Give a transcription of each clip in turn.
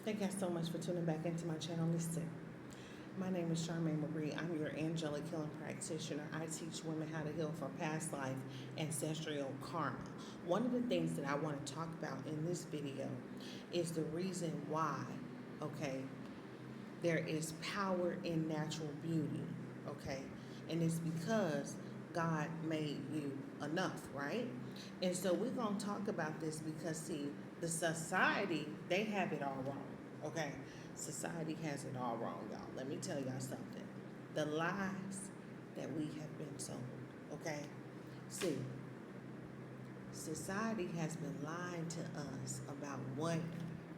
Thank you guys so much for tuning back into my channel. Listen, my name is Charmaine Marie. I'm your angelic healing practitioner. I teach women how to heal from past life, ancestral karma. One of the things that I want to talk about in this video is the reason why, okay, there is power in natural beauty, okay? And it's because God made you enough, right? And so we're going to talk about this because, see, the society, they have it all wrong, okay? Society has it all wrong, y'all. Let me tell y'all something. The lies that we have been told, okay? See, society has been lying to us about what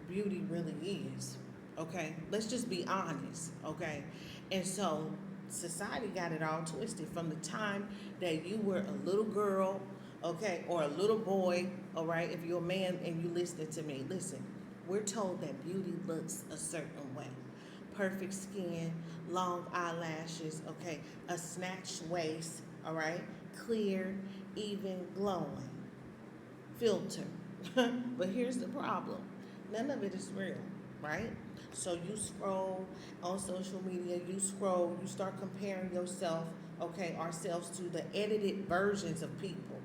beauty really is, okay? Let's just be honest, okay? And so society got it all twisted from the time that you were a little girl, okay, or a little boy, all right? If you're a man and you listen to me, listen, we're told that beauty looks a certain way. Perfect skin, long eyelashes, okay, a snatched waist, all right, clear, even glowing, filter. But here's the problem. None of it is real, right? So you scroll on social media, you start comparing yourself, okay, ourselves to the edited versions of people,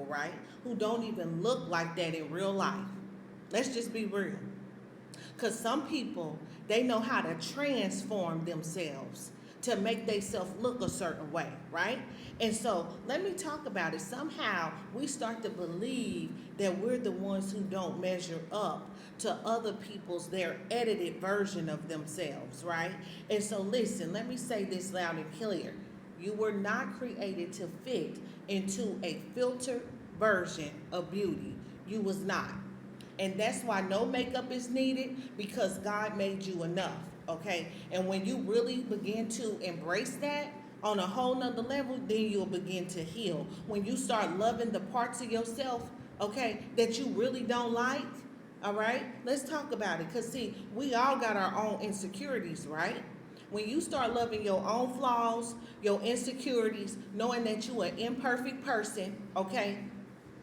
right? Who don't even look like that in real life. Let's just be real. Because some people, they know how to transform themselves to make themselves look a certain way, right? And so let me talk about it. Somehow we start to believe that we're the ones who don't measure up to other people's, their edited version of themselves, right? And so listen, let me say this loud and clear. You were not created to fit into a filtered version of beauty. You was not. And that's why no makeup is needed, because God made you enough, okay? And when you really begin to embrace that on a whole nother level, then you'll begin to heal. When you start loving the parts of yourself, okay, that you really don't like, all right? Let's talk about it, because see, we all got our own insecurities, right? When you start loving your own flaws, your insecurities, knowing that you're an imperfect person, okay,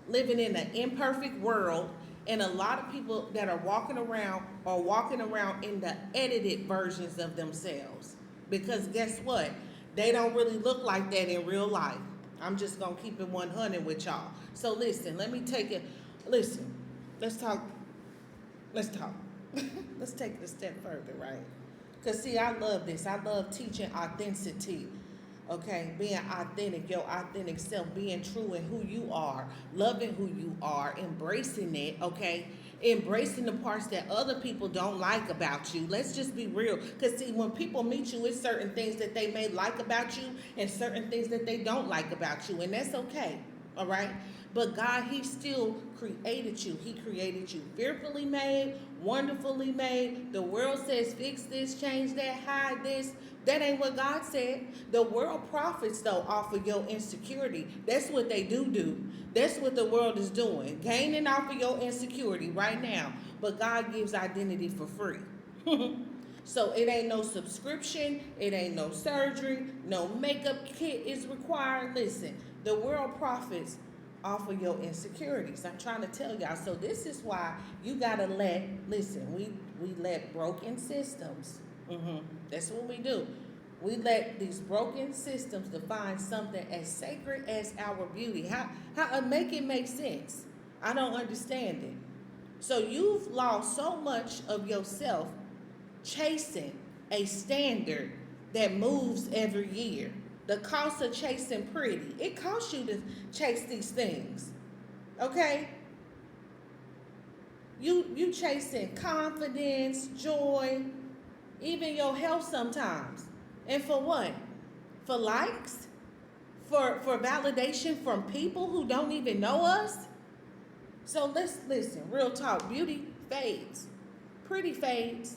living in an imperfect world, and a lot of people that are walking around in the edited versions of themselves. Because guess what? They don't really look like that in real life. I'm just going to keep it 100 with y'all. So listen, let me take it. Listen, let's talk. Let's talk. Let's take it a step further, right? Because see, I love this. I love teaching authenticity. Okay, being authentic, your authentic self, being true in who you are, loving who you are, embracing it, okay? Embracing the parts that other people don't like about you. Let's just be real. Because, see, when people meet you, it's certain things that they may like about you and certain things that they don't like about you. And that's okay, all right? But God, He still created you. He created you fearfully made, wonderfully made. The world says fix this, change that, hide this. That ain't what God said. The world profits, though, off of your insecurity. That's what they do. That's what the world is doing. Gaining off of your insecurity right now. But God gives identity for free. So it ain't no subscription. It ain't no surgery. No makeup kit is required. Listen, the world profits off of your insecurities. I'm trying to tell y'all. So this is why you got to listen, we let broken systems. That's what we do. We let these broken systems define something as sacred as our beauty. How make it make sense? I don't understand it. So you've lost so much of yourself chasing a standard that moves every year. The cost of chasing pretty. It costs you to chase these things. Okay? You chasing confidence, joy, even your health sometimes. And for what? For likes? For validation from people who don't even know us? So let's listen, real talk. Beauty fades. Pretty fades.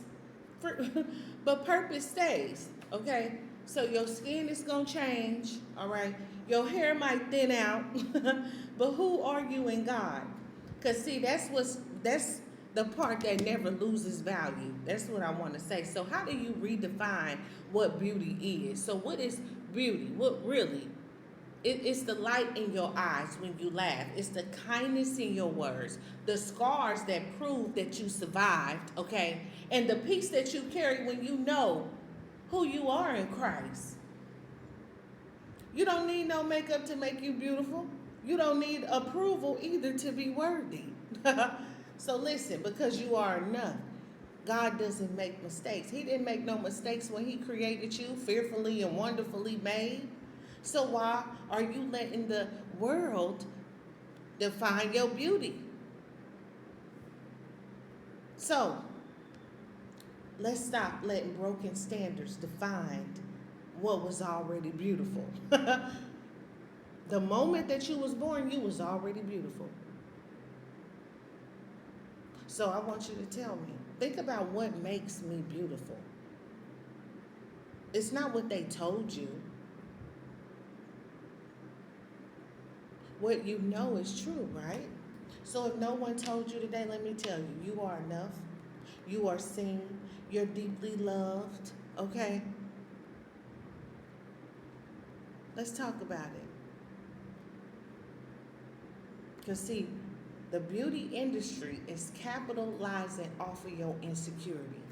But purpose stays. Okay? So your skin is going to change. All right? Your hair might thin out. But who are you in God? Because see, that's the part that never loses value. That's what I want to say. So how do you redefine what beauty is? So what is beauty? What really? It's the light in your eyes when you laugh. It's the kindness in your words. The scars that prove that you survived, okay? And the peace that you carry when you know who you are in Christ. You don't need no makeup to make you beautiful. You don't need approval either to be worthy. So listen, because you are enough. God doesn't make mistakes. He didn't make no mistakes when he created you, fearfully and wonderfully made. So why are you letting the world define your beauty? So let's stop letting broken standards define what was already beautiful. The moment that you was born, you was already beautiful. So I want you to tell me, think about what makes me beautiful. It's not what they told you. What you know is true, right? So if no one told you today, let me tell you, you are enough. You are seen. You're deeply loved, okay? Let's talk about it. Because see, the beauty industry is capitalizing off of your insecurity.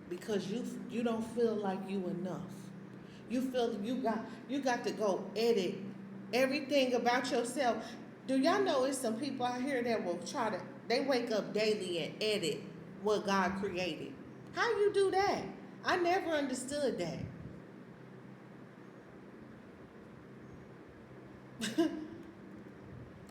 Because you don't feel like you enough. You feel you got to go edit everything about yourself. Do y'all know it's some people out here that will they wake up daily and edit what God created. How you do that? I never understood that.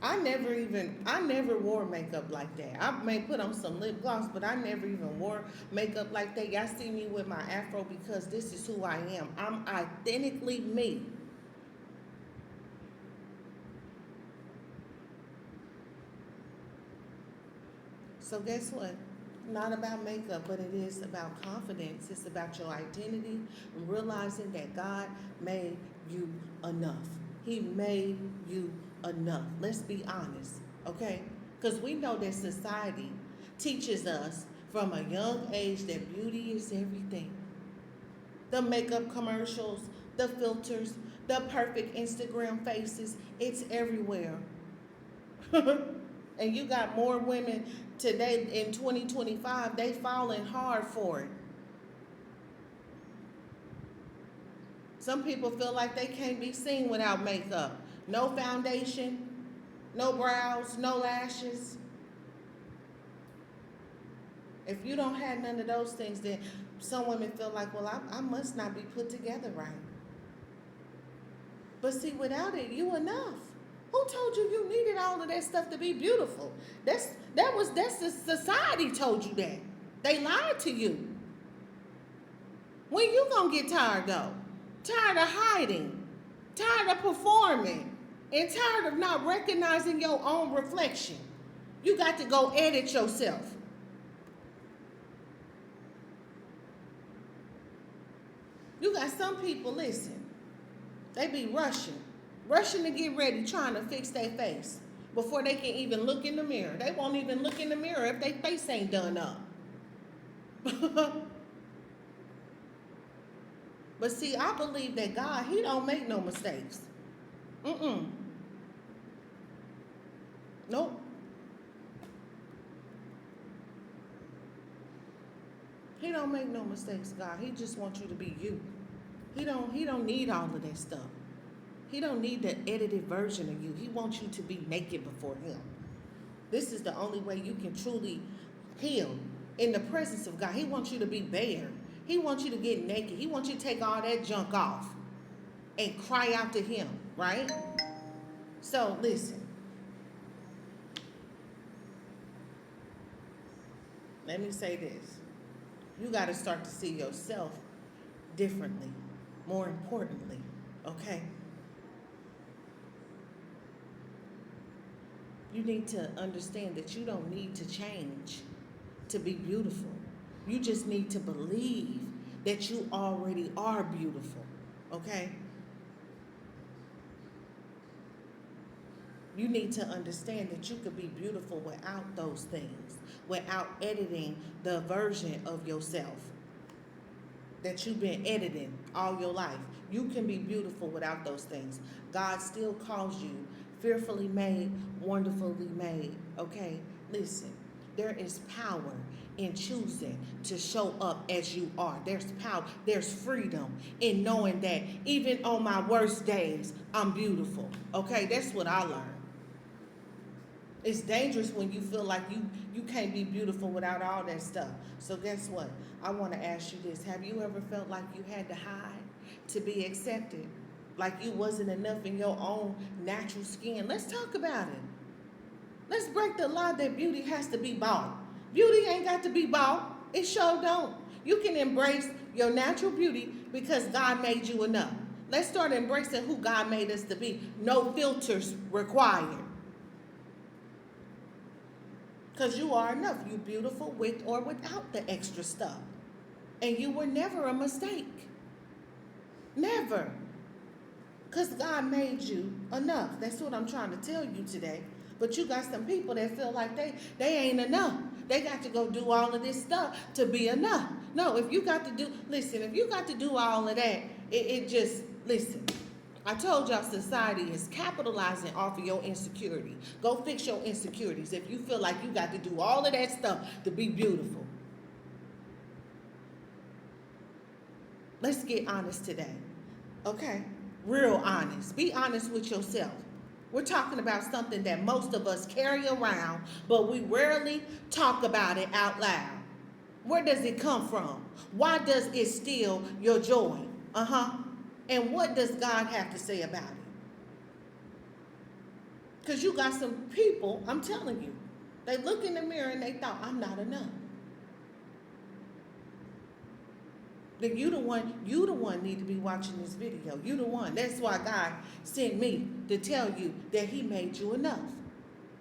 I never wore makeup like that. I may put on some lip gloss, but I never even wore makeup like that. Y'all see me with my afro because this is who I am. I'm authentically me. So guess what? Not about makeup, but it is about confidence. It's about your identity and realizing that God made you enough. He made you enough. Let's be honest, okay? Because we know that society teaches us from a young age that beauty is everything. The makeup commercials, the filters, the perfect Instagram faces, it's everywhere. And you got more women today in 2025, they falling hard for it. Some people feel like they can't be seen without makeup. No foundation, no brows, no lashes. If you don't have none of those things, then some women feel like, well, I must not be put together right. But see, without it, you enough. Who told you needed all of that stuff to be beautiful? That's the society told you that. They lied to you. When you gonna get tired though? Tired of hiding, tired of performing, and tired of not recognizing your own reflection. You got to go edit yourself. You got some people, listen, they be rushing to get ready, trying to fix their face before they can even look in the mirror. They won't even look in the mirror if their face ain't done up. But see, I believe that God, he don't make no mistakes. Nope. He don't make no mistakes, God. He just wants you to be you. He don't need all of that stuff. He don't need the edited version of you. He wants you to be naked before him. This is the only way you can truly heal in the presence of God. He wants you to be bare. He wants you to get naked. He wants you to take all that junk off and cry out to him, right? So listen. Let me say this. You got to start to see yourself differently, more importantly, okay? You need to understand that you don't need to change to be beautiful. You just need to believe that you already are beautiful, okay? You need to understand that you could be beautiful without those things, without editing the version of yourself that you've been editing all your life. You can be beautiful without those things. God still calls you fearfully made, wonderfully made. Okay? Listen, there is power in choosing to show up as you are. There's power, there's freedom in knowing that even on my worst days, I'm beautiful. Okay? That's what I learned. It's dangerous when you feel like you can't be beautiful without all that stuff. So guess what? I want to ask you this. Have you ever felt like you had to hide to be accepted? Like you wasn't enough in your own natural skin? Let's talk about it. Let's break the lie that beauty has to be bought. Beauty ain't got to be bought. It sure don't. You can embrace your natural beauty because God made you enough. Let's start embracing who God made us to be. No filters required. Because you are enough. You're beautiful with or without the extra stuff. And you were never a mistake. Never. Because God made you enough. That's what I'm trying to tell you today. But you got some people that feel like they ain't enough. They got to go do all of this stuff to be enough. No, if you got to do all of that, it just, listen. I told y'all society is capitalizing off of your insecurity. Go fix your insecurities if you feel like you got to do all of that stuff to be beautiful. Let's get honest today. Okay? Real honest. Be honest with yourself. We're talking about something that most of us carry around, but we rarely talk about it out loud. Where does it come from? Why does it steal your joy? And what does God have to say about it? Because you got some people, I'm telling you, they look in the mirror and they thought, I'm not enough. Then you the one need to be watching this video. You the one. That's why God sent me to tell you that he made you enough.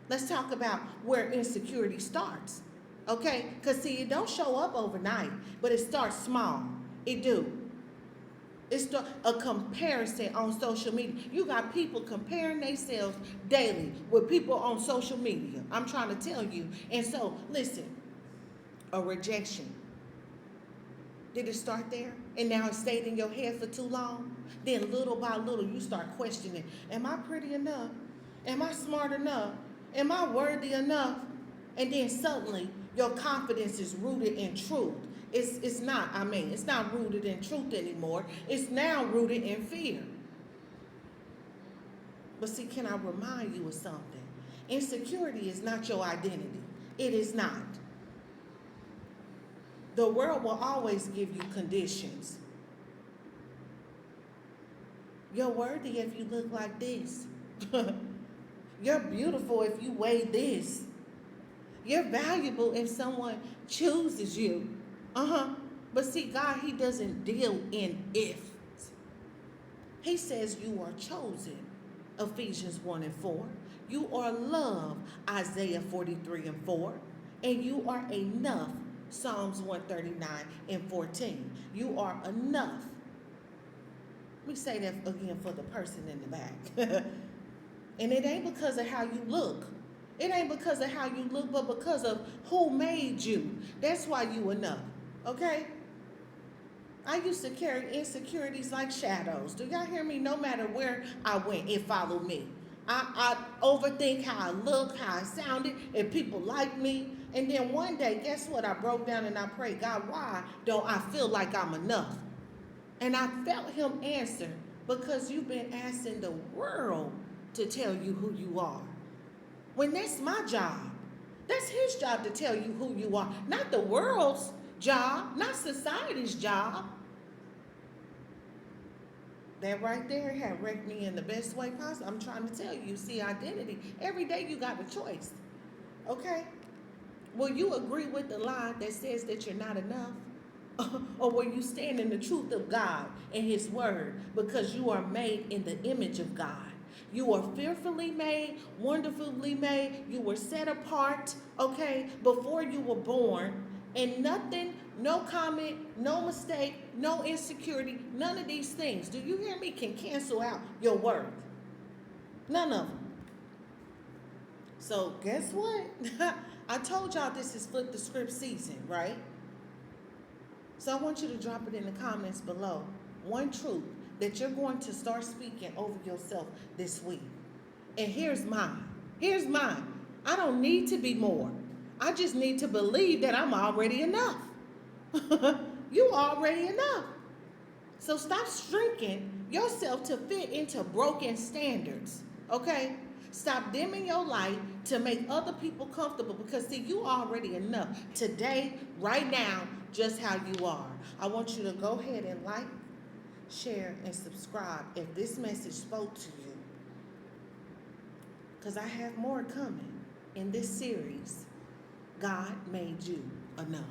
Let's talk about where insecurity starts. Okay? Because see, it don't show up overnight, but it starts small. It do. It's a comparison on social media. You got people comparing themselves daily with people on social media. I'm trying to tell you. And so, listen, a rejection. Did it start there? And now it stayed in your head for too long? Then little by little, you start questioning, am I pretty enough? Am I smart enough? Am I worthy enough? And then suddenly, your confidence is rooted in truth. It's not rooted in truth anymore. It's now rooted in fear. But see, can I remind you of something? Insecurity is not your identity. It is not. The world will always give you conditions. You're worthy if you look like this. You're beautiful if you weigh this. You're valuable if someone chooses you. But see, God, he doesn't deal in ifs. He says you are chosen. Ephesians 1:4. You are loved. Isaiah 43:4. And you are enough. Psalms 139:14. You are enough. Let me say that again for the person in the back. And it ain't because of how you look. It ain't because of how you look, but because of who made you. That's why you enough. Okay? I used to carry insecurities like shadows. Do y'all hear me? No matter where I went, it followed me. I overthink how I look, how I sounded, if people like me. And then one day, guess what? I broke down and I prayed, God, why don't I feel like I'm enough? And I felt him answer, because you've been asking the world to tell you who you are. When that's my job. That's his job to tell you who you are. Not the world's job, not society's job. That right there had wrecked me in the best way possible. I'm trying to tell you, see, identity. Every day you got a choice. Okay? Will you agree with the lie that says that you're not enough? Or will you stand in the truth of God and his word, because you are made in the image of God? You are fearfully made, wonderfully made. You were set apart, okay, before you were born. And nothing, no comment, no mistake, no insecurity, none of these things, do you hear me, can cancel out your worth. None of them. So guess what? I told y'all this is flip the script season, right? So I want you to drop it in the comments below. One truth that you're going to start speaking over yourself this week. And here's mine. Here's mine. I don't need to be more. I just need to believe that I'm already enough. You already enough. So stop shrinking yourself to fit into broken standards. Okay? Stop dimming your light to make other people comfortable, because see, you already enough today, right now, just how you are. I want you to go ahead and like, share, and subscribe if this message spoke to you, because I have more coming in this series. God made you enough.